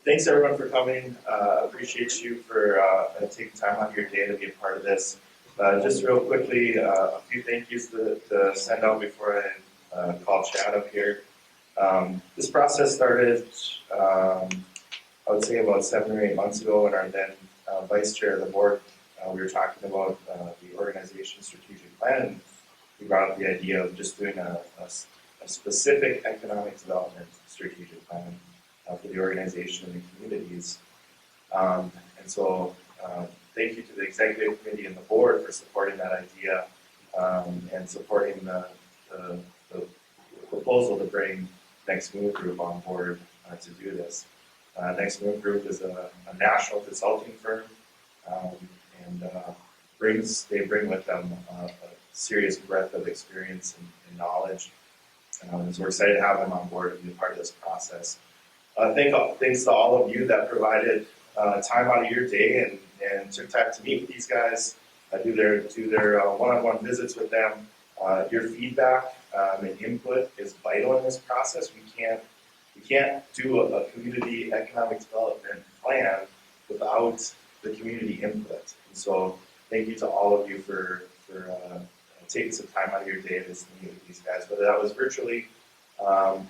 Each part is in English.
Thanks everyone for coming. Appreciate you for taking time out of your day to be a part of this. Just real quickly, a few thank yous to send out before I call Chad up here. This process started, I would say about 7 or 8 months ago when our then vice chair of the board, we were talking about the organization strategic plan, and we brought up the idea of just doing a specific economic development strategic plan for the organization and the communities. And so thank you to the executive committee and the board for supporting that idea and supporting the proposal to bring Next Move Group on board to do this. Next Move Group is a national consulting firm, and they bring with them a serious breadth of experience and knowledge. And so we're excited to have them on board and be a part of this process. Thanks to all of you that provided time out of your day and took time to meet with these guys, do their one-on-one visits with them. Your feedback and input is vital in this process. We can't do a community economic development plan without the community input. And so thank you to all of you for taking some time out of your day to meet with these guys, whether that was virtually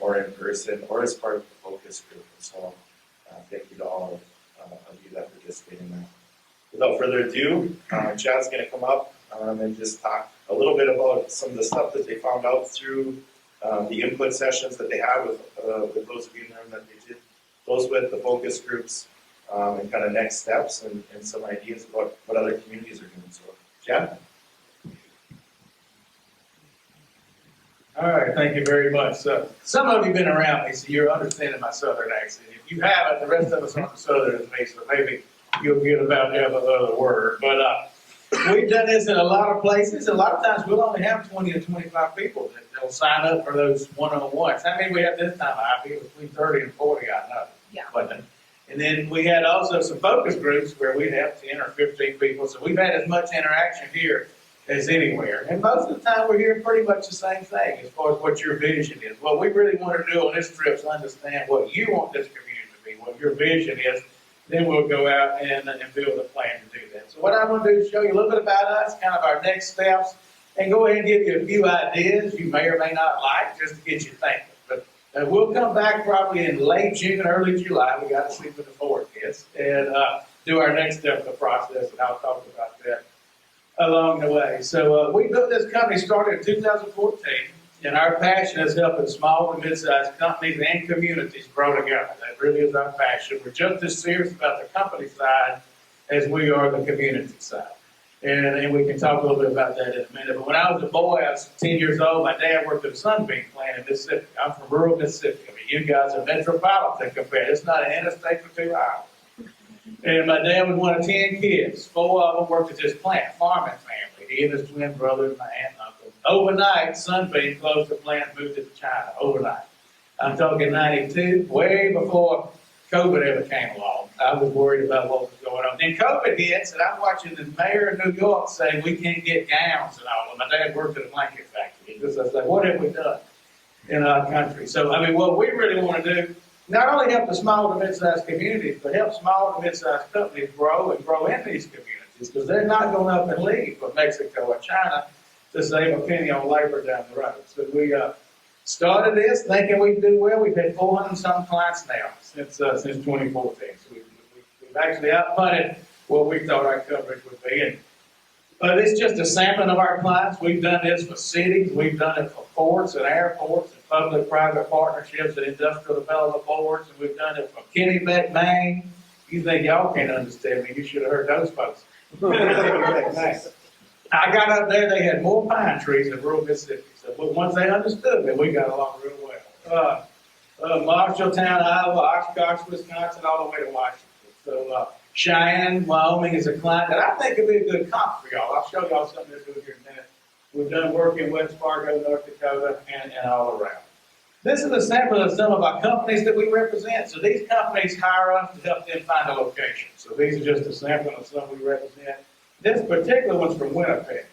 or in person or as part of the focus group. And so thank you to all of you that participated in that. Without further ado, Chad's going to come up and just talk a little bit about some of the stuff that they found out through the input sessions that they had with those of you in the room that they did those with, the focus groups, and kind of next steps and some ideas about what other communities are doing. So, Chad? All right, thank you very much. So, some of you have been around me, so you're understanding my southern accent. If you haven't, the rest of us aren't southern as me, so maybe you'll get about the other word. But we've done this in a lot of places. A lot of times we'll only have 20 or 25 people that'll sign up for those one-on-ones. How many we have this time? I feel between 30 and 40, I know. Yeah. And then we had also some focus groups where we'd have 10 or 15 people. So we've had as much interaction here as anywhere. And most of the time we're hearing pretty much the same thing as far as what your vision is. What we really want to do on this trip is understand what you want this community to be, what your vision is. Then we'll go out and build a plan to do that. So what I'm going to do is show you a little bit about us, kind of our next steps, and go ahead and give you a few ideas you may or may not like just to get you thinking. But we'll come back probably in late June, early July. We got to see what the board is and do our next step of the process, and I'll talk about that along the way. So we built this company, started in 2014, and our passion is helping small and mid-sized companies and communities grow together. That really is our passion. We're just as serious about the company side as we are the community side. And we can talk a little bit about that in a minute. But when I was a boy, I was 10 years old, my dad worked at a Sunbeam plant in Mississippi. I'm from rural Mississippi. I mean, you guys are metropolitan compared. It's not an interstate for 2 hours. And my dad was one of 10 kids. 4 of them worked at this plant, farming family. He and his twin brother and my aunt and uncle. Overnight, Sunbeam closed the plant and moved it to China. Overnight. I'm talking 92, way before COVID ever came along. I was worried about what was going on. Then COVID hits, and I'm watching the mayor of New York say we can't get gowns and all. And my dad worked at a blanket factory. I was like, what have we done in our country? So, I mean, what we really want to do, not only help the small to mid-sized communities, but help small to mid-sized companies grow and grow in these communities, because they're not going up and leave from Mexico or China to save a penny on labor down the road. So we started this thinking we'd do well. We've had 400-some clients now since 2014. So we've actually outpunted what we thought our coverage would be. But it's just a sampling of our clients. We've done this for cities. We've done it for ports and airports and public-private partnerships and industrial development boards. And we've done it for Kennebec, Maine. You think y'all can't understand me? You should have heard those folks. I got up there, they had more pine trees in rural Mississippi. So once they understood me, we got along real well. Marshalltown, Iowa, Oshkosh, Wisconsin, all the way to Washington. So Cheyenne, Wyoming is a client that I think could be a good comp for y'all. I'll show y'all something to do here in a minute. We've done work in West Fargo, North Dakota, and all around. This is a sample of some of our companies that we represent. So these companies hire us to help them find a location. So these are just a sample of some we represent. This particular one's from Winnipeg.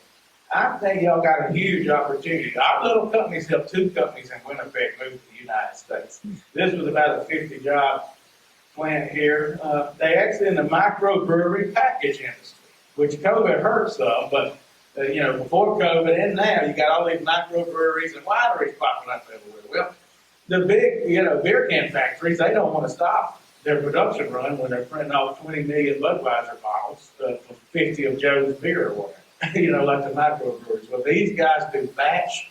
I think y'all got a huge opportunity. Our little companies helped 2 companies in Winnipeg move to the United States. This was about a 50-job plant here. They actually in the microbrewery package industry, which COVID hurt some, but before COVID and now, you got all these microbreweries and wineries popping up everywhere. Well, the big, beer can factories, they don't want to stop their production run when they're printing off 20 million Budweiser bottles for 50 of Joe's beer or whatever, like the microbreweries. Well, these guys do batch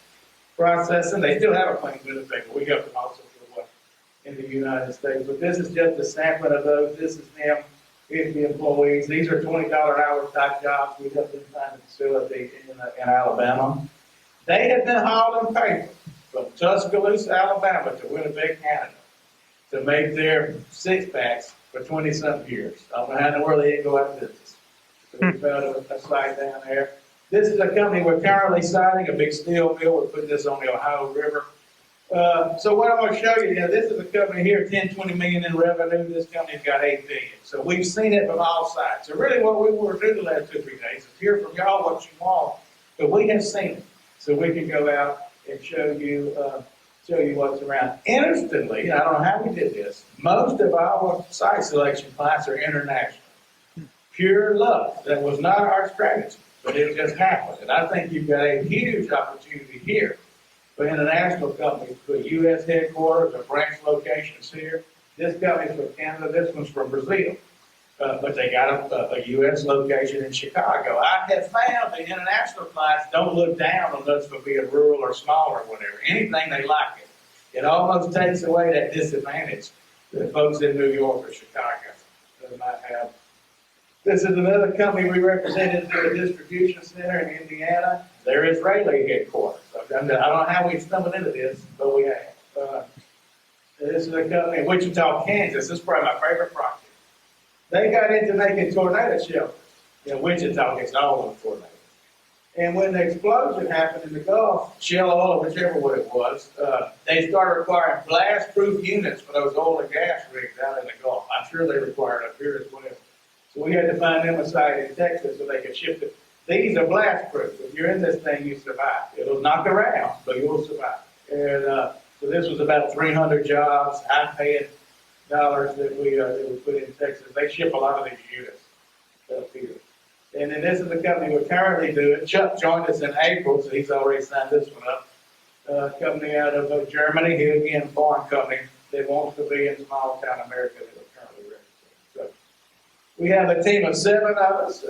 processing. They still have a plant in Winnipeg, but we got them also for in the United States. But this is just a sampling of those. This is them, 50 employees. These are $20 hour type jobs. We helped them find a facility in Alabama. They have been hauled in paper from Tuscaloosa, Alabama to Winnipeg, Canada to make their six-packs for 20-something years. I don't know how in the world they didn't go out of business. So we found a site down there. This is a company we're currently siting, a big steel mill. We're putting this on the Ohio River. So what I'm going to show you, this is a company here, 10, 20 million in revenue. This company's got 8 billion. So we've seen it from all sides. So really what we want to do the last 2 or 3 days is hear from y'all what you want, but we have seen it. So we can go out and show you what's around. Interestingly, I don't know how we did this, most of our site selection clients are international. Pure luck. That was not our strategy, but it just happened. And I think you've got a huge opportunity here for international companies to put U.S. headquarters or branch locations here. This company's from Canada, this one's from Brazil. But they got a U.S. location in Chicago. I have found the international clients don't look down on us for being rural or small or whatever. Anything they like it. It almost takes away that disadvantage that folks in New York or Chicago might have. This is another company we represented at the distribution center in Indiana. They're Israeli headquarters. I don't know how we stumbled into this, but we have. This is a company in Wichita, Kansas. This is probably my favorite project. They got into making tornado shelters. Wichita gets all of the tornadoes. And when the explosion happened in the Gulf, Shell Oil, whichever one it was, they started requiring blast-proof units for those oil and gas rigs out in the Gulf. I'm sure they require it up here as well. So we had to find them a site in Texas so they could ship it. These are blast-proof. If you're in this thing, you survive. It'll knock around, but you'll survive. And so this was about 300 jobs, high-paying dollars that we put in Texas. They ship a lot of these units up here. And then this is the company we're currently doing. Chuck joined us in April, so he's already signed this one up. Company out of Germany, here again, foreign company that wants to be in small town America that we're currently representing. So we have a team of 7 of us.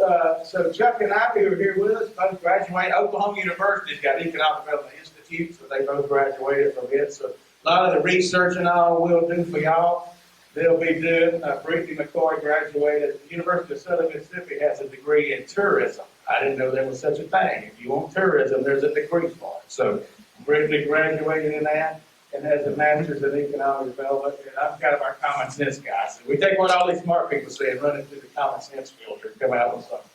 So Chuck and Ivy are here with us, both graduated. Oklahoma University's got Economic Development Institute, so they both graduated from it. So a lot of the research and all we'll do for y'all. They'll be doing, Brittany McCoy graduated. The University of Southern Mississippi has a degree in tourism. I didn't know there was such a thing. If you want tourism, there's a degree for it. So Brittany graduated in that and has a master's in economic development. And I'm kind of our common sense guy. So we take what all these smart people say and run it through the common sense filter and come out with something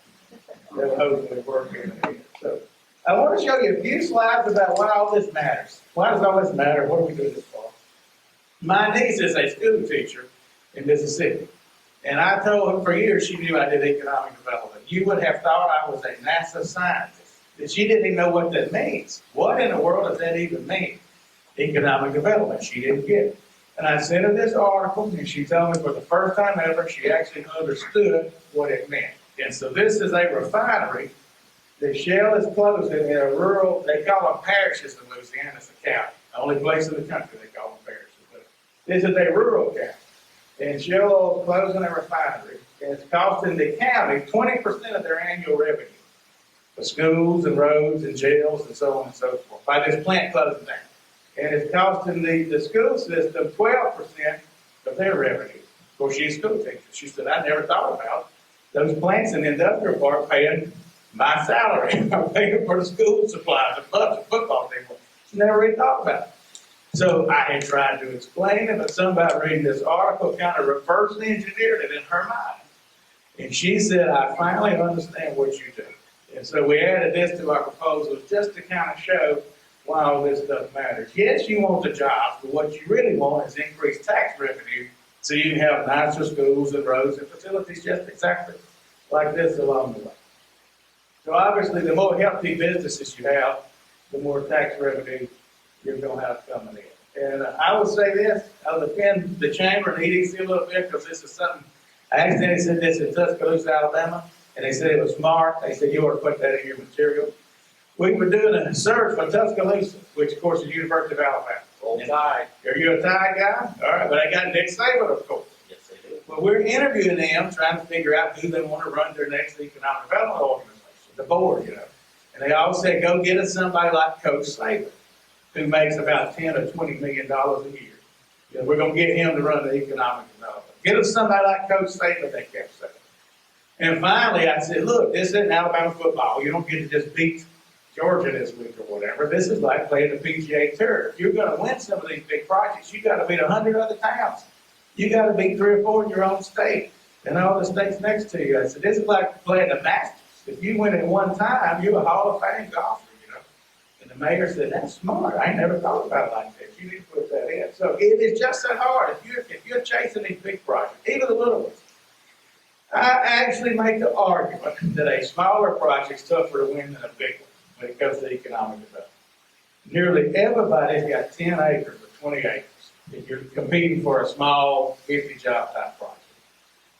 that'll hopefully work in it. So I want to show you a few slides about why all this matters. Why does all this matter? What are we doing this for? My niece is a school teacher in Mississippi, and I told her for years she knew I did economic development. You would have thought I was a NASA scientist, but she didn't even know what that means. What in the world does that even mean? Economic development. She didn't get it. And I sent her this article, and she told me for the first time ever she actually understood what it meant. And so this is a refinery that Shell is closing in a rural, they call them parishes in Louisiana, it's a county. The only place in the country they call them parishes. This is a rural county, and Shell Oil is closing a refinery, and it's costing the county 20% of their annual revenue for schools and roads and jails and so on and so forth by this plant closing down. And it's costing the school system 12% of their revenue. Of course, she's a school teacher. She said, I never thought about those plants in the industrial park paying my salary. I'm paying for the school supplies, the clubs, the football team. She never really thought about it. So I had tried to explain it, but somebody reading this article kind of reverse engineered it in her mind. And she said, I finally understand what you do. And so we added this to our proposal just to kind of show why all this stuff matters. Yes, you want the jobs, but what you really want is increased tax revenue so you can have nicer schools and roads and facilities just exactly like this along the way. So obviously, the more healthy businesses you have, the more tax revenue you're going to have coming in. And I would say this, I'll defend the chamber and EDC a little bit because this is something, I accidentally said this in Tuscaloosa, Alabama, and they said it was smart. They said you ought to put that in your material. We were doing a search for Tuscaloosa, which of course is University of Alabama. Old Tide. Are you a Tide guy? All right, but I got Nick Saban, of course. Yes, they do. Well, we're interviewing them, trying to figure out who they want to run their next economic development organization, the board, you know. And they all said, go get us somebody like Coach Saban, who makes about $10 or $20 million a year. You know, we're going to get him to run the economic development. Get us somebody like Coach Saban, they kept saying. And finally, I said, look, this isn't Alabama football. You don't get to just beat Georgia this week or whatever. This is like playing the PGA Tour. If you're going to win some of these big projects, you got to beat 100 other towns. You got to beat 3 or 4 in your own state and all the states next to you. I said, this is like playing the Masters. If you win it one time, you're a Hall of Fame golfer, you know. And the mayor said, that's smart. I ain't never thought about it like that. You need to put that in. So it is just that hard. If you're chasing these big projects, even the little ones, I actually make the argument that a smaller project's tougher to win than a big one when it comes to economic development. Nearly everybody's got 10 acres or 20 acres if you're competing for a small 50-job type project.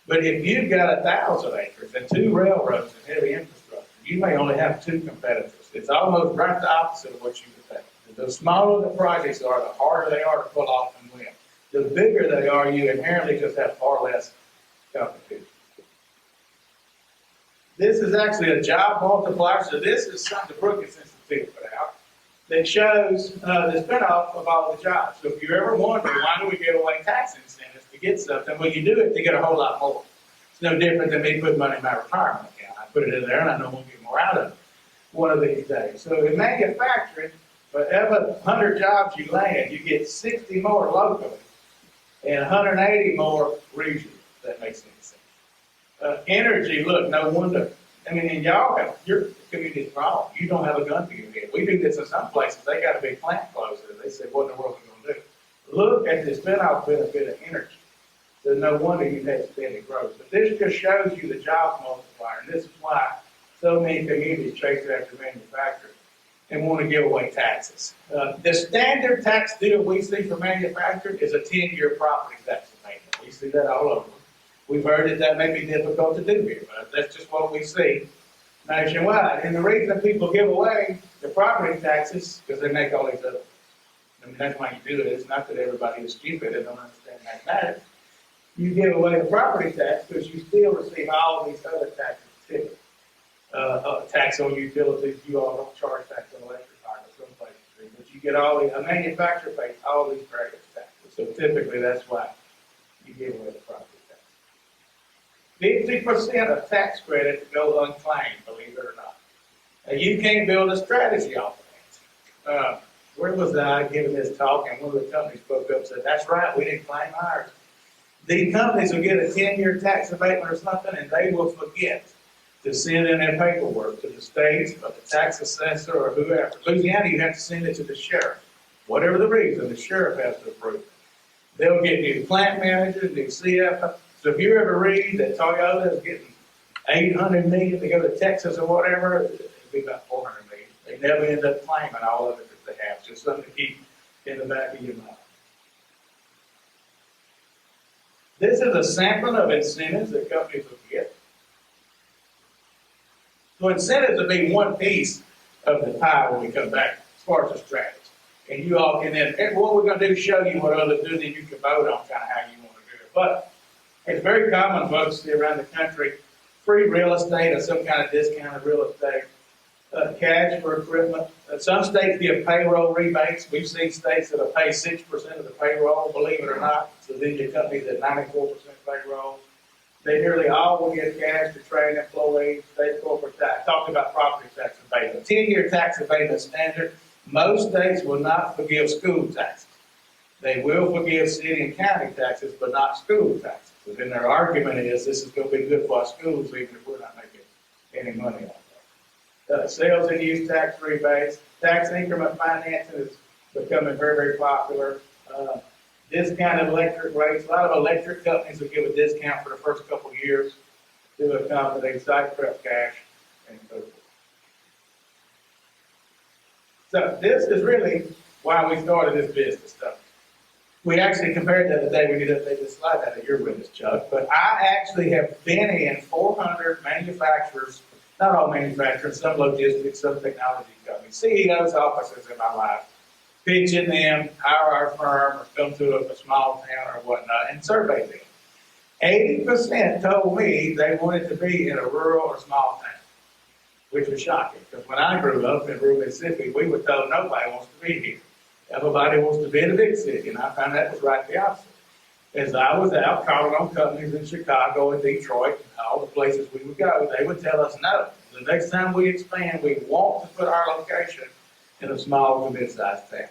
But if you've got 1,000 acres and 2 railroads and heavy infrastructure, you may only have 2 competitors. It's almost right the opposite of what you would think. The smaller the projects are, the harder they are to pull off and win. The bigger they are, you inherently just have far less competition. This is actually a job multiplier, so this is something the Brookings Institute put out that shows the spin-off of all the jobs. So if you ever wonder, why do we give away tax incentives to get something? Well, you do it to get a whole lot more. It's no different than me putting money in my retirement account. I put it in there and I know we'll get more out of it one of these days. So in manufacturing, for every 100 jobs you land, you get 60 more locally and 180 more regionally, if that makes any sense. Energy, look, no wonder. I mean, and y'all have, your community's wrong. You don't have a gun to your head. We do this in some places. They got a big plant closed there. They said, what in the world are we going to do? Look at the spin-off benefit of energy. So no wonder you've had steady growth. But this just shows you the jobs multiplier. And this is why so many communities chase after manufacturing and want to give away taxes. The standard tax deal we see for manufacturing is a 10-year property tax abatement. We see that all over. We've heard that may be difficult to do here, but that's just what we see nationwide. And the reason people give away the property taxes because they make all these other. I mean, that's why you do it. It's not that everybody is stupid and don't understand mathematics. You give away the property tax because you still receive all these other taxes too. Tax on utilities, you all don't charge tax on electric power, some places do, but you get all the, a manufacturer pays all these various taxes. So typically that's why you give away the property tax. 50% of tax credit goes unclaimed, believe it or not. You can't build a strategy off of that. Where was I giving this talk, and one of the companies spoke up and said, that's right, we didn't claim ours. These companies will get a 10-year tax abatement or something, and they will forget to send in their paperwork to the state or the tax assessor or whoever. Louisiana, you have to send it to the sheriff. Whatever the reason, the sheriff has to approve it. They'll get new plant managers, new CFO. So if you ever read that Toyota is getting $800 million to go to Texas or whatever, it'll be about $400 million. They never end up claiming all of it that they have. Just something to keep in the back of your mind. This is a sampling of incentives that companies will get. So incentives will be one piece of the pie when we come back as far as the strategy. And you all can then, what we're going to do is show you what others do, then you can vote on kind of how you want to do it. But it's very common, folks, see around the country, free real estate or some kind of discounted real estate, cash for equipment. Some states give payroll rebates. We've seen states that'll pay 6% of the payroll, believe it or not. So then your company's at 94% payroll. They nearly all will get cash to train employees, state corporate tax. Talking about property tax abatement. 10-year tax abatement standard. Most states will not forgive school taxes. They will forgive city and county taxes, but not school taxes. And then their argument is this is going to be good for our schools, even if we're not making any money off that. Sales and use tax rebates. Tax increment financing is becoming very, very popular. Discounted electric rates. A lot of electric companies will give a discount for the first couple of years to accommodate site prep cash and so forth. So this is really why we started this business stuff. We actually compared the other day, we did update this slide out of your witness, Chuck, but I actually have been in 400 manufacturers, not all manufacturers, some logistics, some technology companies, CEOs' offices in my life, pitching them, hire our firm, or come to a small town or whatnot, and survey them. 80% told me they wanted to be in a rural or small town, which was shocking, because when I grew up in rural Mississippi, we were told nobody wants to be here. Everybody wants to be in a big city, and I found that was right the opposite. As I was out calling on companies in Chicago and Detroit and all the places we would go, they would tell us no. The next time we expand, we want to put our location in a small to mid-sized town.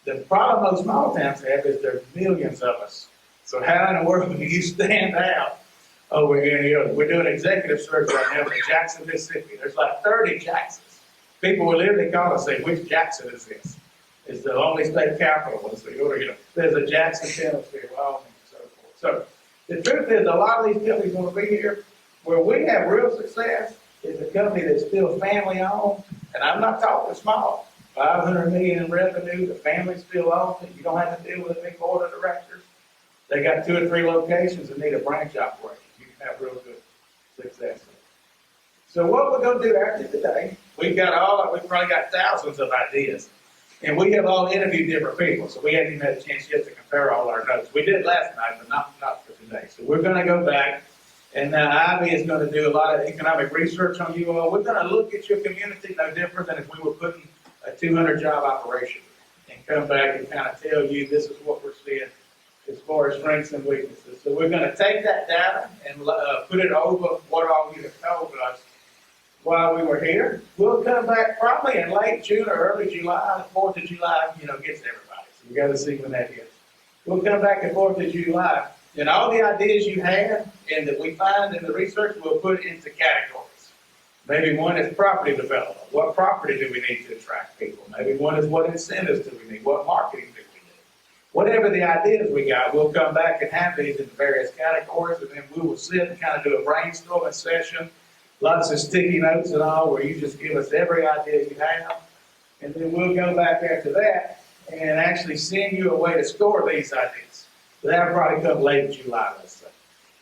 The problem those small towns have is there's millions of us. So how in the world do you stand out over here? You know, we're doing executive search right now for Jackson, Mississippi. There's like 30 Jacksons. People will literally call and say, which Jackson is this? It's the only state capital. And so you know, there's a Jackson, Tennessee, Wyoming, and so forth. So the truth is, a lot of these companies want to be here. Where we have real success is a company that's still family owned, and I'm not talking small. 500 million in revenue, the family still owns it. You don't have to deal with a big board of directors. They got 2 or 3 locations and need a branch operation. You can have real good success. So what we're going to do after today, we've probably got thousands of ideas. And we have all interviewed different people, so we haven't even had a chance yet to compare all our notes. We did last night, but not for today. So we're going to go back, and Ivy is going to do a lot of economic research on you all. We're going to look at your community no different than if we were putting a 200-job operation and come back and kind of tell you this is what we're seeing as far as strengths and weaknesses. So we're going to take that data and put it over what all you have told us while we were here. We'll come back probably in late June or early July. The 4th of July, gets everybody. So we got to see when that is. We'll come back at 4th of July. And all the ideas you had and that we find in the research, we'll put into categories. Maybe one is property development. What property do we need to attract people? Maybe one is what incentives do we need? What marketing do we need? Whatever the ideas we got, we'll come back and have these in various categories, and then we will sit and kind of do a brainstorming session. Lots of sticky notes and all, where you just give us every idea you have. And then we'll go back after that and actually send you a way to score these ideas. So that'll probably come late in July, let's say.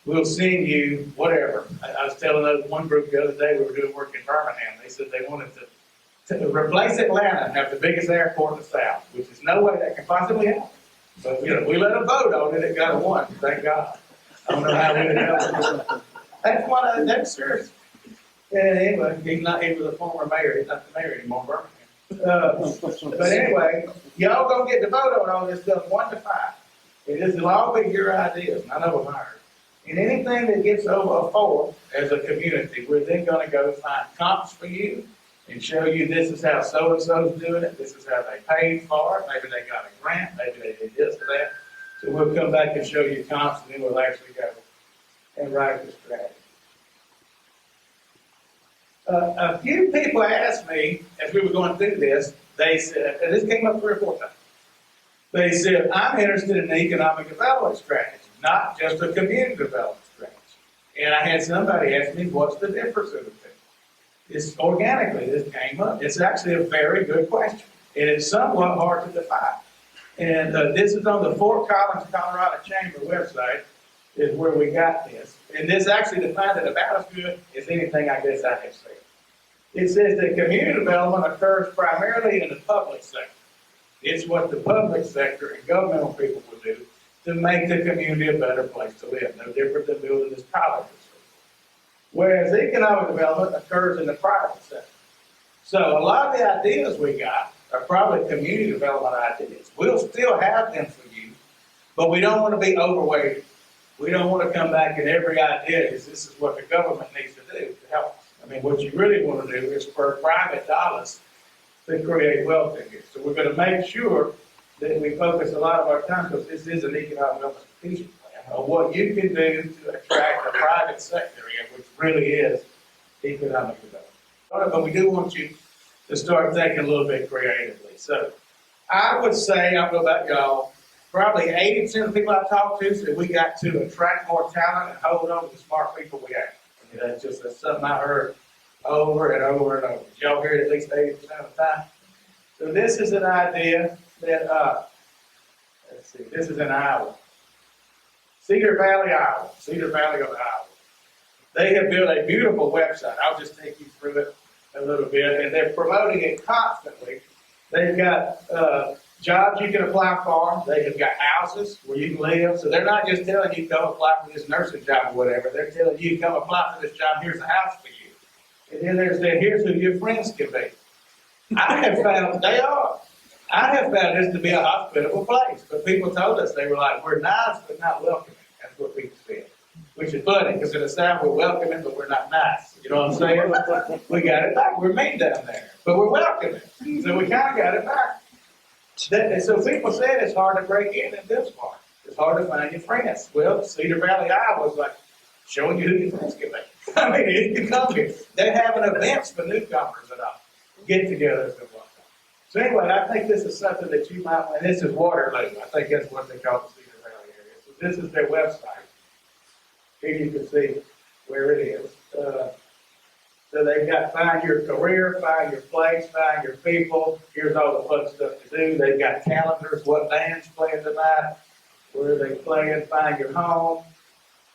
We'll send you whatever. I was telling one group the other day, we were doing work in Birmingham. They said they wanted to replace Atlanta and have the biggest airport in the South, which is no way that can possibly happen. But, we let them vote on it. It got a 1, thank God. I don't know how we ended up. That's serious. Yeah, anyway, he was a former mayor. He's not the mayor anymore in Birmingham. But anyway, y'all gonna get to vote on all this stuff 1 to 5. And this will all be your ideas, none of them ours. And anything that gets over a 4 as a community, we're then gonna go find comps for you and show you this is how so-and-so's doing it, this is how they paid for it, maybe they got a grant, maybe they did this or that. So we'll come back and show you comps, and then we'll actually go and write the strategy. A few people asked me, as we were going through this, they said, and this came up 3 or 4 times, they said, I'm interested in an economic development strategy, not just a community development strategy. And I had somebody ask me, what's the difference in the two? It's organically, this came up. It's actually a very good question, and it's somewhat hard to define. And this is on the Fort Collins, Colorado Chamber website, is where we got this. And this actually defined it about as good as anything I guess I have said. It says that community development occurs primarily in the public sector. It's what the public sector and governmental people will do to make the community a better place to live, no different than building this college. Whereas economic development occurs in the private sector. So a lot of the ideas we got are probably community development ideas. We'll still have them for you, but we don't want to be overweighted. We don't want to come back and every idea is this is what the government needs to do to help us. I mean, what you really want to do is for private dollars to create wealth in here. So we're going to make sure that we focus a lot of our time, because this is an economic development strategic plan, of what you can do to attract the private sector in, which really is economic development. But we do want you to start thinking a little bit creatively. So I would say, I don't know about y'all, probably 80% of the people I talk to said we got to attract more talent and hold on to the smart people we have. I mean, that's something I heard over and over and over. Did y'all hear it at least 80% of the time? So this is an idea that, let's let's see, this is in Iowa. Cedar Valley, Iowa. Cedar Valley of Iowa. They have built a beautiful website. I'll just take you through it a little bit, and they're promoting it constantly. They've got jobs you can apply for. They have got houses where you can live. So they're not just telling you come apply for this nursing job or whatever. They're telling you come apply for this job. Here's a house for you. And then they're saying here's who your friends can be. I have found they are. I have found this to be a hospitable place. But people told us, they were like, we're nice but not welcoming. That's what people said. Which is funny, because in the South we're welcoming, but we're not nice. You know what I'm saying? We got it back. We're mean down there, but we're welcoming. So we kind of got it back. So people said it's hard to break in this part. It's hard to find your friends. Well, Cedar Valley, Iowa was like showing you who your friends can be. I mean, you can come here. They're having events for newcomers and all. Get-togethers and whatnot. So anyway, I think this is something that you might, and this is Waterloo. I think that's what they call the Cedar Valley area. So this is their website. Here you can see where it is. So they've got find your career, find your place, find your people. Here's all the fun stuff to do. They've got calendars, what band's playing tonight, where they playing, find your home.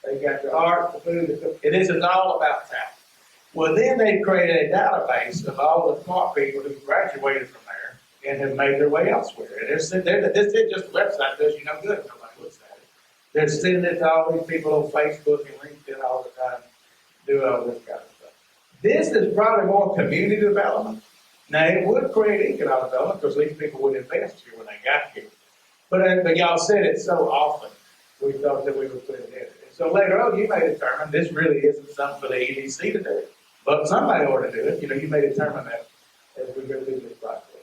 They got your art, the food, the cook. This is all about talent. Well, then they created a database of all the smart people who graduated from there and have made their way elsewhere. And this is just a website that does you no good if nobody looks at it. They're sending it to all these people on Facebook and LinkedIn all the time, do all this kind of stuff. This is probably more community development. Now, it would create economic development because these people would invest here when they got here. But y'all said it so often, we thought that we would put it in. And so later on, you may determine this really isn't something for the EDC to do. But somebody ought to do it. You know, you may determine that as we go through this process.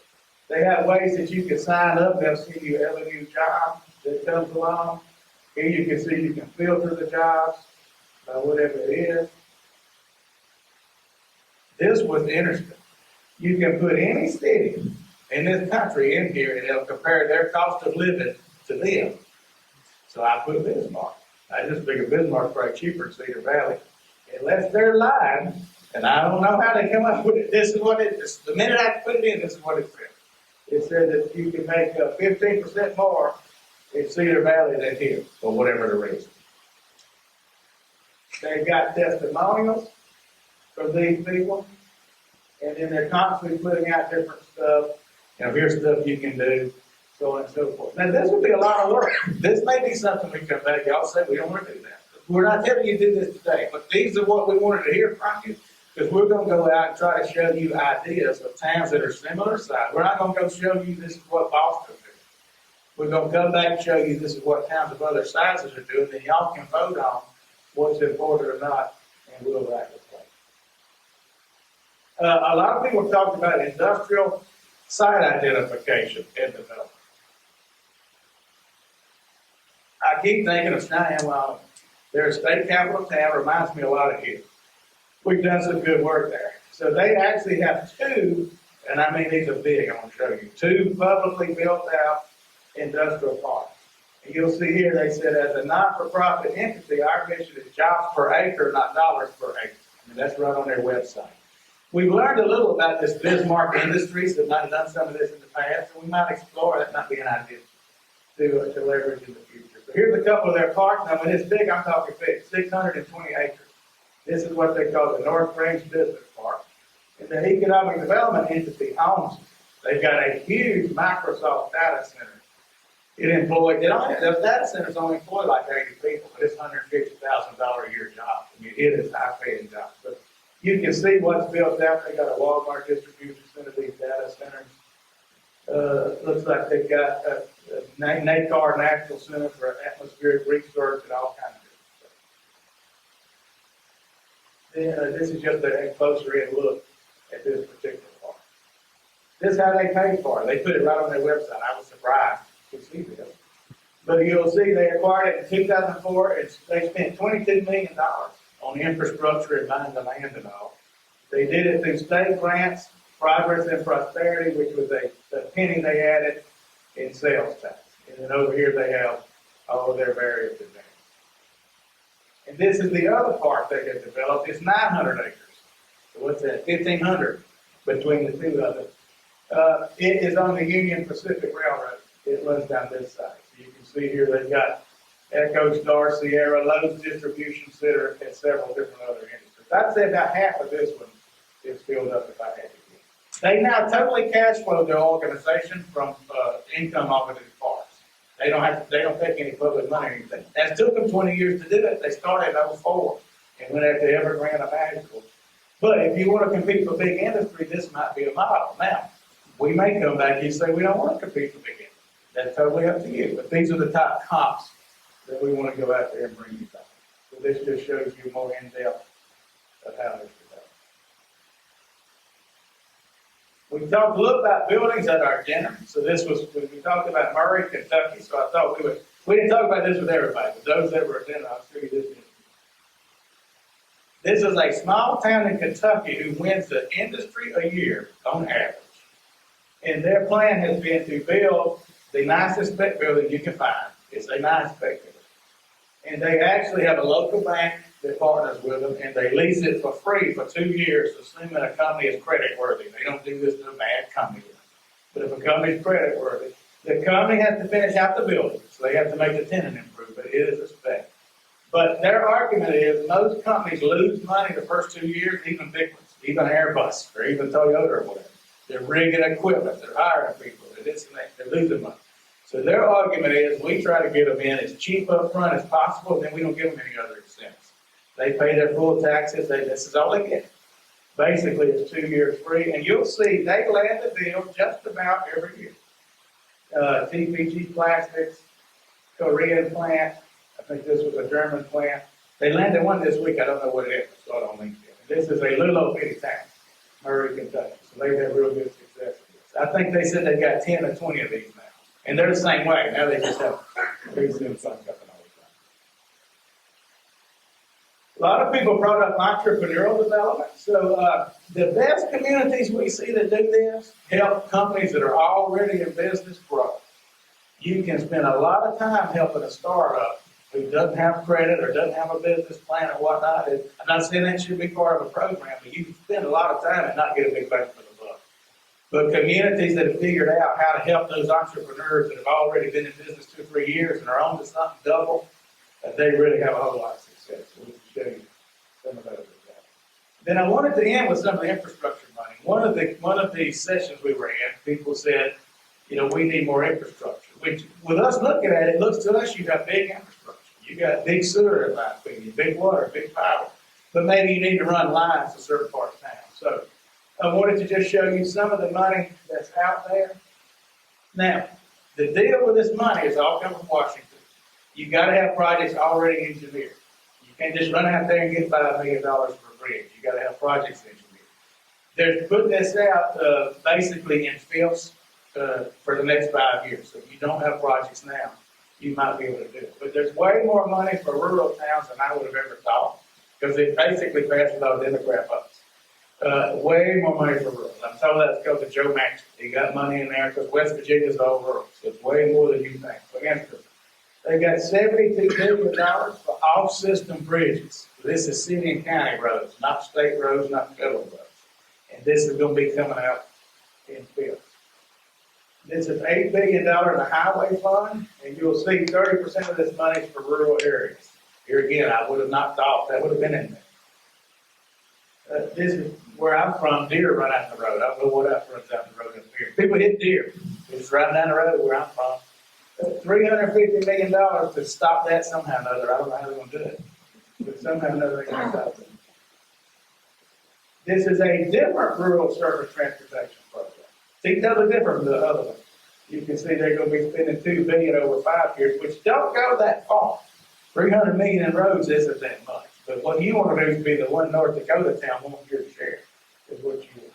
They have ways that you can sign up. They'll send you every new job that comes along. Here you can see you can filter the jobs by whatever it is. This was interesting. You can put any city in this country in here and it'll compare their cost of living to them. So I put Bismarck. I just figured Bismarck's probably cheaper than Cedar Valley. Unless they're lying, and I don't know how they come up with it. This is what it is. The minute I put it in, this is what it said. It said that you can make 15% more in Cedar Valley than here, for whatever the reason. They've got testimonials from these people, and then they're constantly putting out different stuff. You know, here's stuff you can do, so on and so forth. Now, this would be a lot of work. This may be something we come back. Y'all say we don't want to do that. We're not telling you to do this today, but these are what we wanted to hear from you, because we're going to go out and try to show you ideas of towns that are similar size. We're not going to go show you this is what Boston did. We're going to come back and show you this is what towns of other sizes are doing, and y'all can vote on what's important or not, and we'll act with that. A lot of people talked about industrial site identification and development. I keep thinking of Cheyenne, Wyoming. They're a state capital town, reminds me a lot of here. We've done some good work there. So they actually have two, and I mean these are big, I want to show you, two publicly built out industrial parks. And you'll see here they said as a not-for-profit entity, our mission is jobs per acre, not dollars per acre. And that's right on their website. We've learned a little about this Bismarck Industries that might have done some of this in the past, and we might explore that, might be an idea to leverage in the future. So here's a couple of their parks. Now, when it's big, I'm talking big, 620 acres. This is what they call the North Range Business Park. And the Economic Development Entity owns it. They've got a huge Microsoft data center. Those data centers only employ like 80 people, but it's $150,000 a year job. I mean, it is high-paying job. But you can see what's built out. They got a Walmart distribution center, these data centers. Looks like they've got a NACAR National Center for Atmospheric Research and all kinds of stuff. This is just a closer in look at this particular park. This is how they paid for it. They put it right on their website. I was surprised to see this. But you'll see they acquired it in 2004. They spent $22 million on infrastructure and buying the land and all. They did it through state grants, Progress and Prosperity, which was a penny they added in sales tax. And then over here they have all of their various advantages. And this is the other park they have developed. It's 900 acres. So what's that? 1,500 between the two of them. It is on the Union Pacific Railroad. It runs down this side. So You can see here they've got Echo, Star, Sierra, Lowe's Distribution Center, and several different other industries. I'd say about half of this one is filled up if I had to guess. They now totally cash flow their organization from income off of these parks. They don't take any public money or anything. That took them 20 years to do it. They started in 2004 and went after every grant imaginable. But if you want to compete for big industry, this might be a model. Now, we may come back and say we don't want to compete for big industry. That's totally up to you. But these are the top comps that we want to go out there and bring you back. So this just shows you more in depth of how this develops. We talked a little about buildings at our dinner. So this was, we talked about Murray, Kentucky. So I thought we didn't talk about this with everybody, but those that were at dinner, I'll show you this. This is a small town in Kentucky who wins the industry a year on average. And their plan has been to build the nicest spec building you can find. It's a nice spec building. And they actually have a local bank that partners with them, and they lease it for free for 2 years, assuming a company is credit worthy. They don't do this to a bad company. But if a company is credit worthy, the company has to finish out the building. So they have to make the tenant improvement. It is a spec. But their argument is most companies lose money the first 2 years, even big ones, even Airbus or even Toyota or whatever. They're rigging equipment, they're hiring people, they're this and that, they're losing money. So their argument is we try to get them in as cheap up front as possible, and then we don't give them any other incentives. They pay their full taxes, this is all they get. Basically, it's 2 years free, and you'll see they land the deal just about every year. Tpg Plastics, Korean plant, I think this was a German plant. They landed one this week, I don't know what it is, I saw it on LinkedIn. This is a little old bitty town, Murray, Kentucky, so they've had real good success with this. I think they said they've got 10 or 20 of these now, and they're the same way. Now they just have pretty soon something coming all the time. A lot of people brought up entrepreneurial development. So the best communities we see that do this help companies that are already in business grow. You can spend a lot of time helping a startup who doesn't have credit or doesn't have a business plan or whatnot. I'm not saying that should be part of a program, but you can spend a lot of time and not get a big bang for the buck. But communities that have figured out how to help those entrepreneurs that have already been in business 2 or 3 years and are on to something double, they really have a whole lot of success. So we can show you some of those. Then I wanted to end with some of the infrastructure money. One of the sessions we were in, people said, we need more infrastructure. Which, with us looking at it, looks to us you got big infrastructure. You got big sewer, in my opinion, big water, big power. But maybe you need to run lines to certain parts of town. So I wanted to just show you some of the money that's out there. Now, the deal with this money is all coming from Washington. You've got to have projects already engineered. You can't just run out there and get $5 million for a bridge. You got to have projects engineered. They're putting this out basically in fifths for the next 5 years. So if you don't have projects now, you might be able to do it. But there's way more money for rural towns than I would have ever thought, because it basically passed without Democrat votes. Way more money for rural. I'm told that's because of Joe Manchin. He got money in there because West Virginia is all rural. So it's way more than you think. For instance, they got $72 billion for off-system bridges. So this is city and county roads, not state roads, not federal roads. And this is going to be coming out in fifths. This is $8 billion in the highway fund, and you'll see 30% of this money is for rural areas. Here again, I would have not thought that would have been in there. This is where I'm from. Deer run out the road. I don't know what else runs out the road up here. People hit deer. It's right down the road where I'm from. $350 million to stop that somehow or another. I don't know how they're going to do it, but somehow or another they're going to stop it. This is a different rural service transportation program. See, totally different from the other one. You can see they're going to be spending $2 billion over 5 years, which don't go that far. $300 million in roads isn't that much. But what you want to do is be the one North Dakota town wants your share, is what you want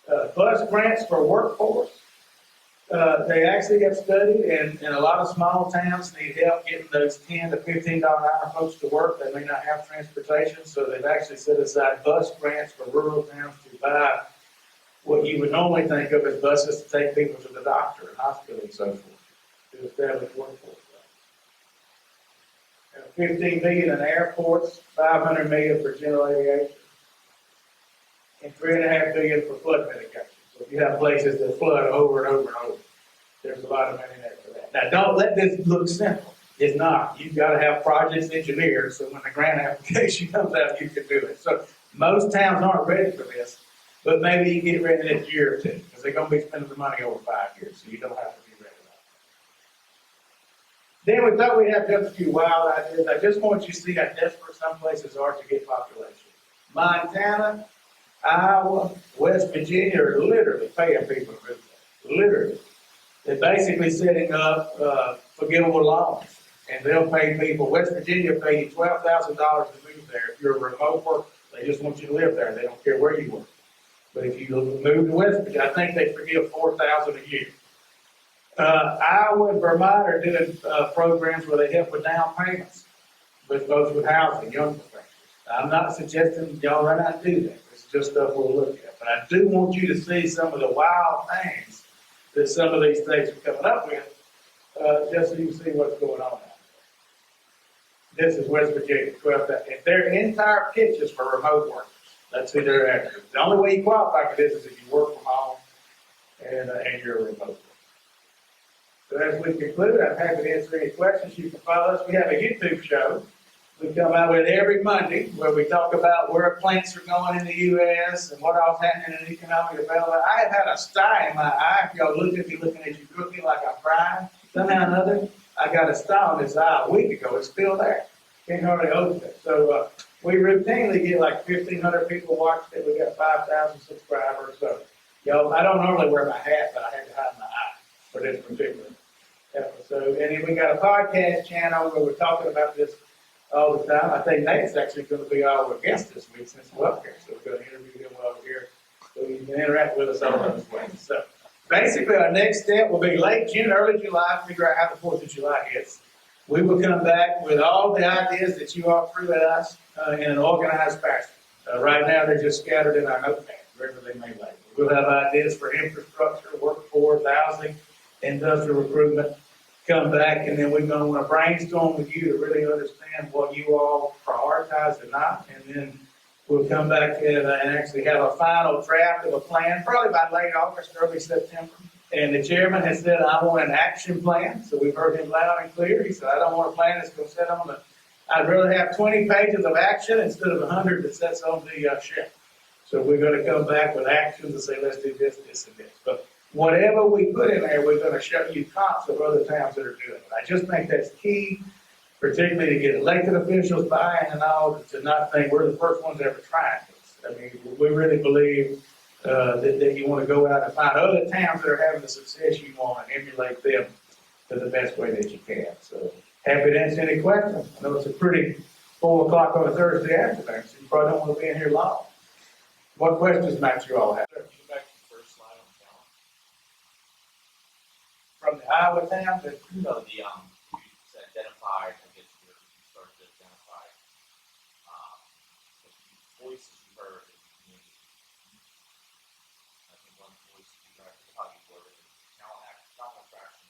to do. Bus grants for workforce. They actually have studied, and a lot of small towns need help getting those $10 to $15 an hour folks to work. They may not have transportation, so they've actually set aside bus grants for rural towns to buy what you would normally think of as buses to take people to the doctor and hospital and so forth, to establish workforce. $15 billion in airports, $500 million for general aviation, and $3.5 billion for flood mitigation. So if you have places that flood over and over and over, There's a lot of money there for that. Now, don't let this look simple. It's not. You've got to have projects engineers, so when the grant application comes out, you can do it. So most towns aren't ready for this, but maybe you get ready in a year or two, because they're going to be spending the money over 5 years, so you don't have to be ready right now. Then we thought we'd have just a few wild ideas. I just want you to see how desperate some places are to get population. Montana, Iowa, West Virginia are literally paying people to move there. Literally. They're basically setting up forgivable loans, and they'll pay people. West Virginia will pay you $12,000 to move there if you're a remote worker. They just want you to live there. They don't care where you work. But if you move to West Virginia, I think they forgive $4,000 a year. Iowa and Vermont are doing programs where they help with down payments, with both with housing, young professionals. I'm not suggesting y'all run out and do that. It's just stuff we'll look at. But I do want you to see some of the wild things that some of these states are coming up with, just so you can see what's going on out there. This is West Virginia, 12,000. And their entire pitch is for remote workers. That's who they're after. The only way you qualify for this is if you work from home and you're a remote worker. So as we conclude, I'm happy to answer any questions. You can follow us. We have a YouTube show we come out with every Monday where we talk about where plants are going in the U.S. and what all's happening in economic development. I have had a sty in my eye. If y'all look at me looking at you crooked like I'm crying, somehow or another, I got a sty on this eye a week ago. It's still there. Can't hardly open it. So we routinely get like 1,500 people watch it. We got 5,000 subscribers. So, y'all, I don't normally wear my hat, but I had to hide my eye for this particular episode. And then we got a podcast channel where we're talking about this all the time. I think Nate's actually going to be our guest this week since we're up here. So we're going to interview him while we're here so you can interact with us all those ways. So basically our next step will be late June, early July, figure out how the 4th of July hits. We will come back with all the ideas that you all threw at us in an organized fashion. Right now they're just scattered in our notepad, wherever they may lay. We'll have ideas for infrastructure, workforce, housing, industrial recruitment. Come back, and then we're going to want to brainstorm with you to really understand what you all prioritize or not, and then we'll come back and actually have a final draft of a plan, probably by late August, early September. And the chairman has said, I want an action plan, so we've heard him loud and clear. He said, I don't want a plan that's going to sit on the, I'd rather have 20 pages of action instead of 100 that sits on the shelf. So we're going to come back with actions and say, let's do this, this, and this. But whatever we put in there, we're going to show you comps of other towns that are doing it. I just think that's key, particularly to get elected officials buying and all, to not think we're the first ones ever trying this. I mean, we really believe that you want to go out and find other towns that are having the success you want and emulate them to the best way that you can. So happy to answer any questions. I know it's a pretty 4 o'clock on a Thursday afternoon, so you probably don't want to be in here long. What questions might you all have? From the Iowa town to, You identified, I guess you started to identify the voices you heard in the community. I think one voice you heard, how you worded it, talent attraction.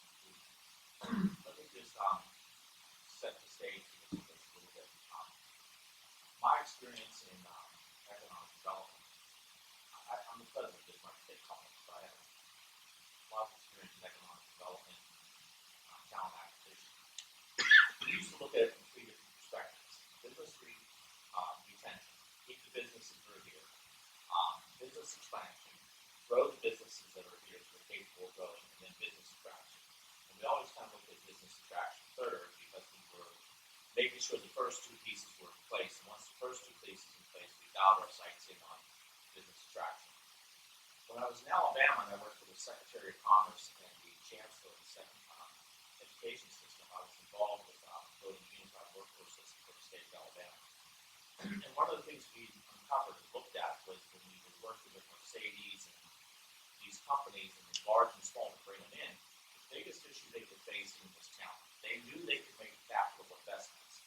Let me just set the stage for this a little bit. My experience in economic development, I'm the president of this one state company, so I have a lot of experience in economic development, talent acquisition. We used to look at it from 3 different perspectives. Business retention, keep the businesses that are here. Business expansion, grow the businesses that are here so they're capable of growing, and then business attraction. And we always kind of looked at business attraction third because we were making sure the first 2 pieces were in place. And once the first 2 pieces in place, we dialed our sights in on business attraction. When I was in Alabama and I worked for the Secretary of Commerce and the Chancellor of the education system, I was involved with building a unified workforce system for the state of Alabama. And one of the things we uncovered and looked at was when we were working with Mercedes and these companies, and large and small, to bring them in, the biggest issue they were facing was talent. They knew they could make capital investments,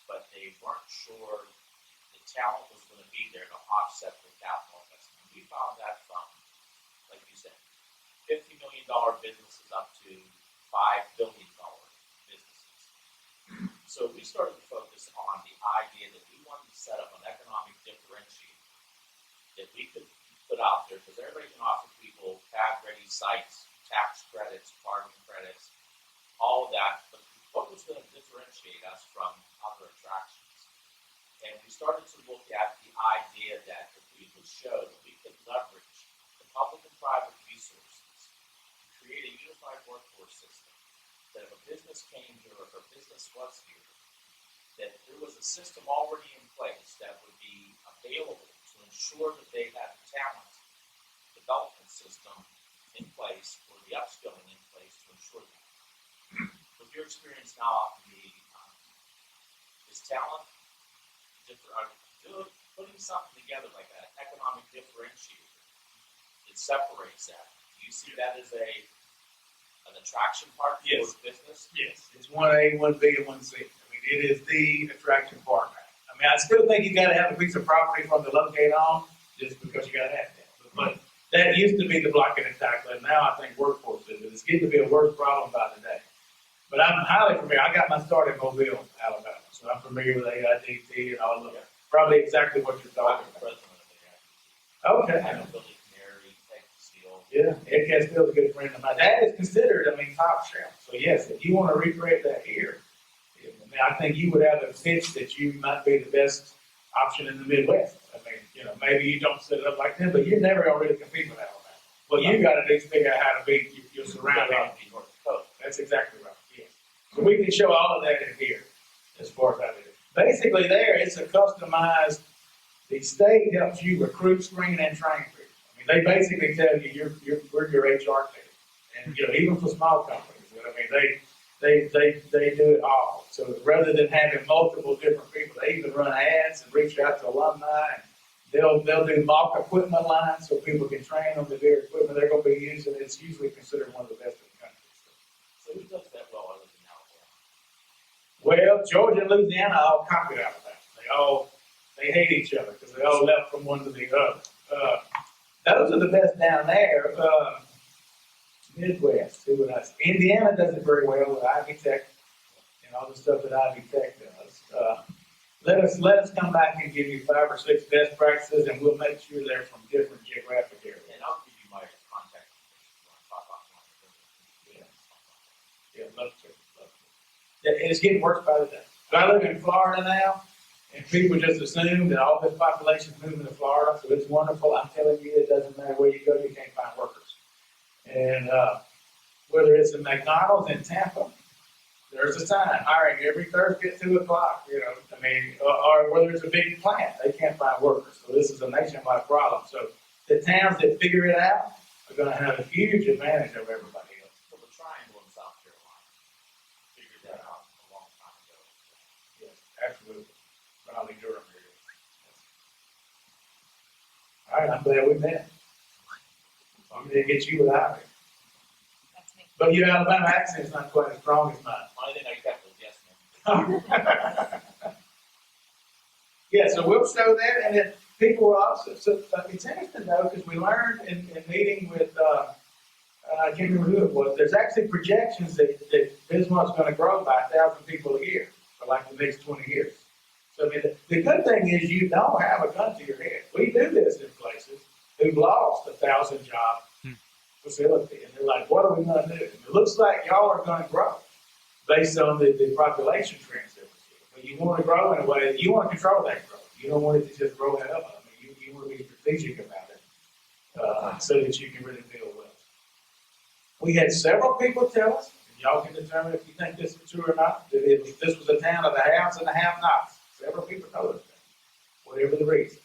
but they weren't sure the talent was going to be there to offset the capital investment. We found that from, like you said, $50 million businesses up to $5 billion businesses. So we started to focus on the idea that we wanted to set up an economic differentiator that we could put out there, because everybody can offer people fab-ready sites, tax credits, carbon And we started to look at the idea that if we could show that we could leverage the public and private resources, create a unified workforce system, that if a business came here, or if a business was here, that there was a system already in place that would be available to ensure that they had the talent development system in place, or the upskilling in place to ensure that. With your experience now, is talent putting something together like an economic differentiator that separates that? Do you see that as an attraction part for Yes. business? Yes, it's 1A, 1B, and 1C. I mean, it is the attraction part. I mean, I still think you gotta have a piece of property from the locate on, just because you gotta have that. But that used to be the blocking and tackling. Now I think workforce is. It's getting to be a worse problem by the day. But I'm highly familiar. I got my start in Mobile, Alabama, so I'm familiar with AIDT and all of that. Probably exactly what you're I'm talking the about. president of the Okay. I know Billy Canary, Texas Steel. Yeah, Ed Castille's a good friend of mine. That is considered, I mean, top shelf. So yes, if you want to recreate that here, I mean, I think you would have a pitch that you might be the best option in the Midwest. I mean, maybe you don't set it up like them, but you're never gonna really compete with Alabama. What you gotta do is figure out how to beat your surrounding. North Dakota. That's exactly right, yes. So we can show all of that in here, as far as I do. Basically there, it's a customized, the state helps you recruit, screen, and train people. I mean, they basically tell you, we're your HR team. And, even for small companies, I mean, they do it all. So rather than having multiple different people, they even run ads and reach out to alumni. And they'll do mock equipment lines so people can train on the very equipment they're gonna be using. It's usually considered one of the best in the country. So who does that well other than Alabama? Well, Georgia and Louisiana all copied out of that. They hate each other because they all left from one to the other. Those are the best down there. Midwest, who would I say? Indiana does it very well with Ivy Tech and all the stuff that Ivy Tech does. Let us come back and give you 5 or 6 best practices, and we'll make sure they're from different geographic areas. And I'll give you my contact information if you want to talk about one. Yeah, love to. Yeah, and it's getting worse by the day. But I live in Florida now, and people just assume that all this population is moving to Florida, so it's wonderful. I'm telling you, it doesn't matter where you go, you can't find workers. And whether it's in McDonald's in Tampa, there's a sign hiring every Thursday at 2 o'clock, or whether it's a big plant, they can't find workers. So this is a nationwide problem. So the towns that figure it out are gonna have a huge advantage over everybody else. So the Triangle in South Carolina figured that out a long time ago. Yes, absolutely. Raleigh, Durham area. All right, I'm glad we met. I'm gonna get you with Ivy. That's me. But your Alabama accent's not quite as strong as mine. Only thing I kept was yes, ma'am. Yeah, so we'll show that, and then people will also, so it's interesting though, because we learned in meeting with, I can't remember who it was, there's actually projections that Bismarck's gonna grow by 1,000 people a year for like the next 20 years. So I mean, the good thing is you don't have a gun to your head. We do this in places who've lost 1,000 job facility, and they're like, what are we gonna do? And it looks like y'all are gonna grow based on the population trends that we see. But you wanna grow in a way that you wanna control that growth. You don't want it to just grow ahead of it. I mean, you wanna be strategic about it, so that you can really deal with it. We had several people tell us, and y'all can determine if you think this is true or not, that this was a town of the haves and the have-nots. Several people told us that, whatever the reason.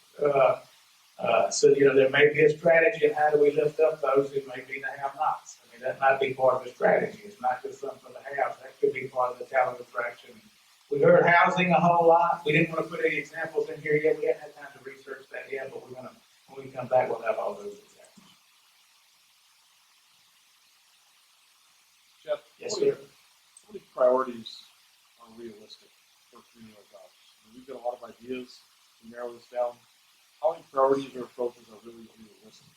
So, there may be a strategy in how do we lift up those who may be the have-nots. I mean, that might be part of the strategy. It's not just something for the haves. That could be part of the talent attraction. We heard housing a whole lot. We didn't want to put any examples in here yet. We haven't had time to research that yet, but when we come back, we'll have all those examples. Jeff, Yes, what sir. What many priorities are realistic for community jobs? We've got a lot of ideas to narrow this down. How many priorities or approaches are really realistic?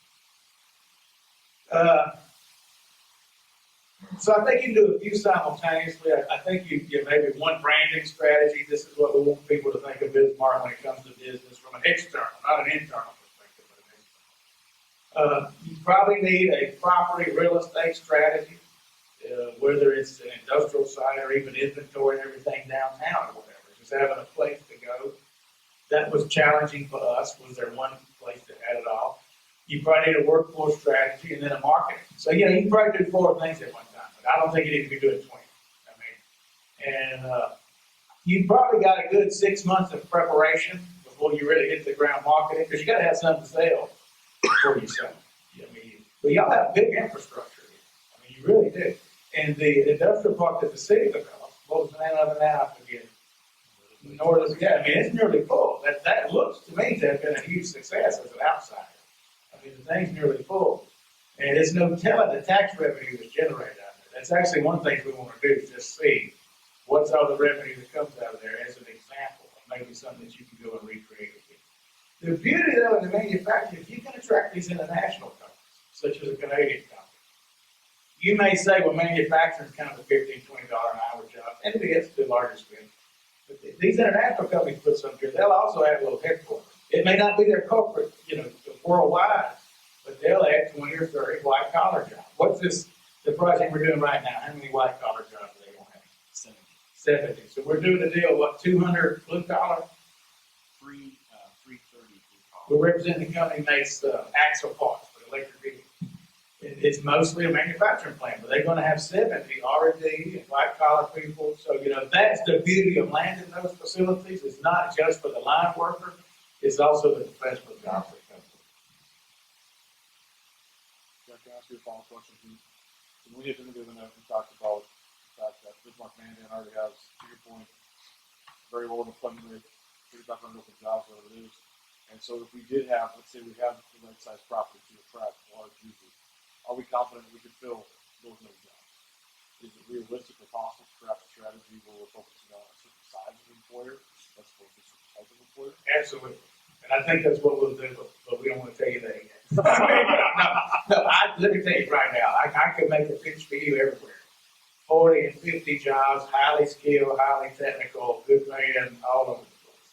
So I think you can do a few simultaneously. I think you maybe one branding strategy. This is what we want people to think of Bismarck when it comes to business from an external, not an internal perspective, but an external. You probably need a property real estate strategy, whether it's an industrial site or even inventory and everything downtown or whatever. Just having a place to go. was challenging for us, was there one place that had it all. You probably need a workforce strategy and then a marketing. So, you know, you probably do 4 things at one time, but I don't think you need to be doing 20. I mean, and you probably got a good 6 months of preparation before you really hit the ground marketing, because you got to have something to sell before you sell. I mean, but y'all have big infrastructure. I mean, you really do. And the industrial park that the city developed, what was the name of it now? I forget. Northern, yeah, I mean, it's nearly full. That looks to me to have been a huge success as an outsider. I mean, the thing's nearly full. And there's no telling the tax revenue that's generated out there. That's actually one thing we want to do, is just see what's all the revenue that comes out of there as an example of maybe something that you can go and recreate again. The beauty though in the manufacturing, if you can attract these international companies, such as a Canadian company, you may say, well, manufacturing is kind of a $15, $20 an hour job, and it is to a large extent. But these international companies put some here, they'll also add a little headquarters. It may not be their corporate, you know, worldwide, but they'll add 20 or 30 white collar jobs. What's this, the project we're doing right now, how many white collar jobs are they going to have? 70. So we're doing a deal, what, 200 blue collar? 330 We represent the company makes axle parts for electric vehicles. It's mostly a manufacturing plant, but they're going to have 70 R&D and white collar people. So, you know, that's the beauty of landing those facilities. It's not just for the line worker, it's also the professional jobs that come to it. Jack, can I ask you a follow-up question? When we had been given we talked about the fact that Bismarck Mandan already has, to your point, very low unemployment rate, 3,500 open jobs, whatever it is. And so if we did have, let's say we have the right size property to attract large users, are we confident we could fill those many jobs? Is it realistic or possible to craft a strategy where we're focusing on a certain size of employer as opposed to a certain type of employer? Absolutely. And I think that's what we'll do, but we don't want to tell you that yet. Let me tell you right now, I could make a pitch for you everywhere. 40 and 50 jobs, highly skilled, highly technical, good paying, all over the place.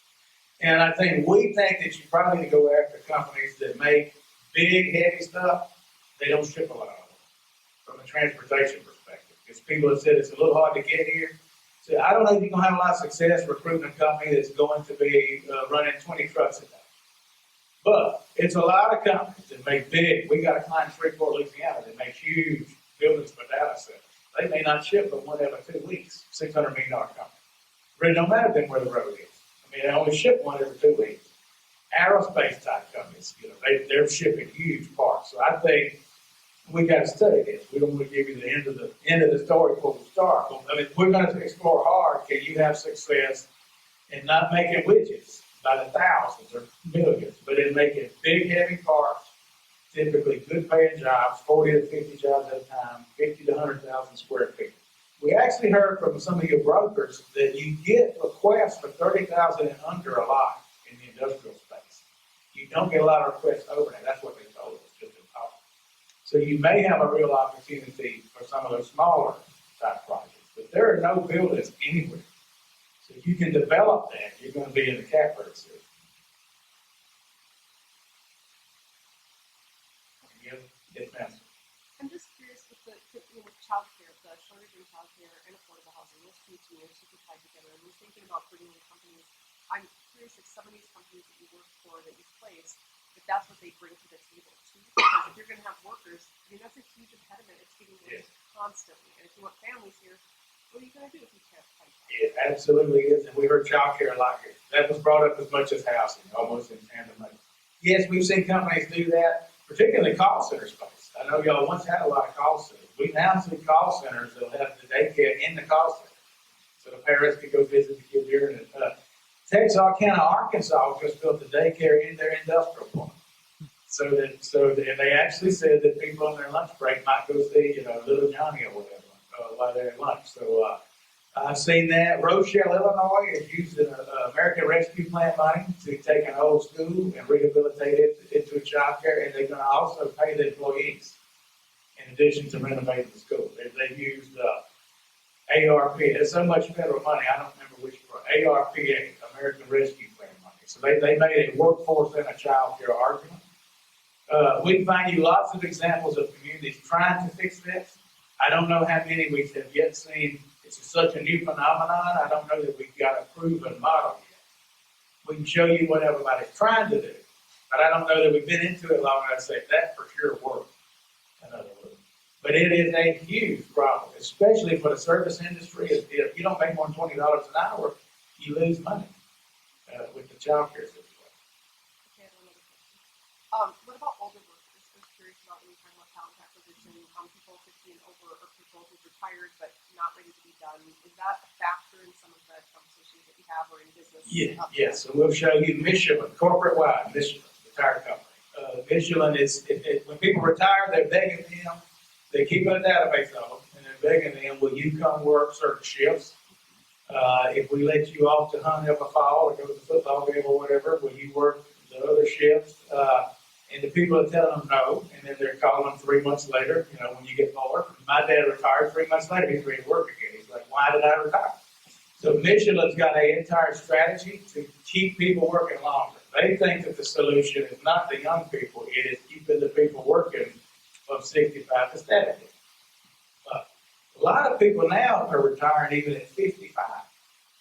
And I think that you probably need to go after companies that make big, heavy stuff. They don't ship a lot of them from a transportation perspective. Because people have said it's a little hard to get here. So I don't know if you're going to have a lot of success recruiting a company that's going to be running 20 trucks a day. But it's a lot of companies that make big. We got a client in Shreveport, Louisiana that makes huge buildings for data centers. They may not ship but 1 every 2 weeks, $600 million company. But it don't matter then where the road is. I mean, they only ship 1 every 2 weeks. Aerospace type companies, you know, they're shipping huge parts. So I think we got to study this. We don't want to give you the end of the story before we start. I mean, we're going to explore hard. Can you have success in not making widgets by the thousands or millions, but in making big, heavy parts, typically good paying jobs, 40 to 50 jobs at a time, 50 to 100,000 square feet. We actually heard from some of your brokers that you get requests for 30,000 and under a lot in the industrial space. You don't get a lot of requests over that. That's what they told us, just in talk. So you may have a real opportunity for some of those smaller type projects, but there are no buildings anywhere. So if you can develop that, you're going to be in the catbird series. Yes, ma'am. I'm just curious with the childcare, the shortage in childcare and affordable housing, those two to me are super tied together. And we're thinking about bringing in companies. I'm curious if some of these companies that you work for, that you place, if that's what they bring to the table too. Because if you're going to have workers, I mean, that's a huge impediment. It's getting worse constantly. And if you want families here, what are you going to do if you can't find them? It absolutely is. And we heard childcare a lot here. That was brought up as much as housing, almost in tandem. Yes, we've seen companies do that, particularly call center space. I know y'all once had a lot of call centers. We now see call centers that'll have the daycare in the call center. So the parents can go visit the kids here. And Texarkana, Arkansas just built a daycare in their industrial park. So that they actually said that people on their lunch break might go see, you know, little Johnny or whatever while they're at lunch. So I've seen that. Rochelle, Illinois is using American Rescue Plan money to take an old school and rehabilitate it into a child care, and they're going to also pay the employees in addition to renovating the school. They've used ARP. There's so much federal money, I don't remember which part. ARPA, American Rescue Plan money. So they made a workforce and a child care argument. We can find you lots of examples of communities trying to fix this. I don't know how many we have yet seen. It's such a new phenomenon. I don't know that we've got a proven model yet. We can show you what everybody's trying to do. But I don't know that we've been into it long enough to say that for sure works, in other words. But it is a huge problem, especially for the service industry. If you don't make more than $20 an hour, you lose money with the child care situation. Okay, I have another question. What about older workers? I was curious about when you talk about talent acquisition, people 50 and over, or people who've retired but not ready to be done. Is that a factor in some of the conversations that you have or in business? Yes, so we'll show you Michelin, corporate-wide, Michelin, the tire company. Michelin is, when people retire, they're begging them, they keep a database of them, and they're begging them, will you come work certain shifts? If we let you off to hunt up a fall or go to the football game or whatever, will you work the other shifts? And the people are telling them no, and then they're calling them 3 months later, when you get bored. My dad retired 3 months later, he's ready to work again. He's like, why did I retire? So Michelin's got an entire strategy to keep people working longer. They think that the solution is not the young people, it is keeping the people working from 65 to 70. A lot of people now are retiring even at 55.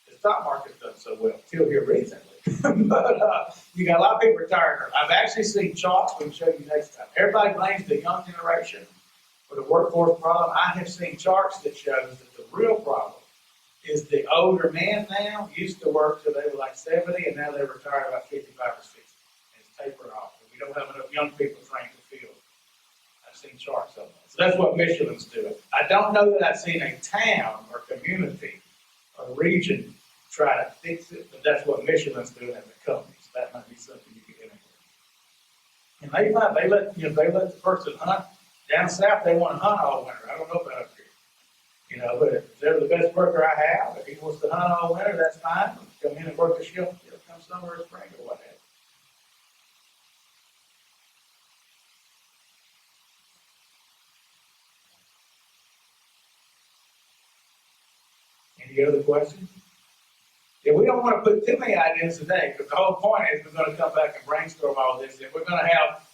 The stock market's done so well, till here recently. But you got a lot of people retiring. I've actually seen charts we can show you next time. Everybody blames the young generation for the workforce problem. I have seen charts that shows that the real problem is the older men now used to work till they were like 70, and now they're retired about 55 or 60. And it's tapered off. We don't have enough young people trained to field. I've seen charts of that. So that's what Michelin's doing. I don't know that I've seen a town or community or region try to fix it, but that's what Michelin's doing as a company. So that might be something you can get into. And they let the person hunt. Down south, they want to hunt all winter. I don't know about up here. But if they're the best worker I have, if he wants to hunt all winter, that's fine. Come in and work the shift, come summer or spring or what have you. Any other questions? Yeah, we don't want to put too many ideas today, because the whole point is we're going to come back and brainstorm all this, and we're going to have,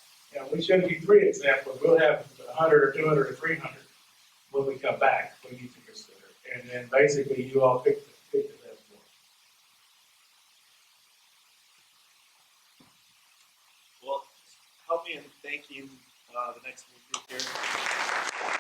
we showed you 3 examples. We'll have 100 or 200 or 300 when we come back for you to consider. And then basically you all pick the best one. Well, help me in thanking the next group here.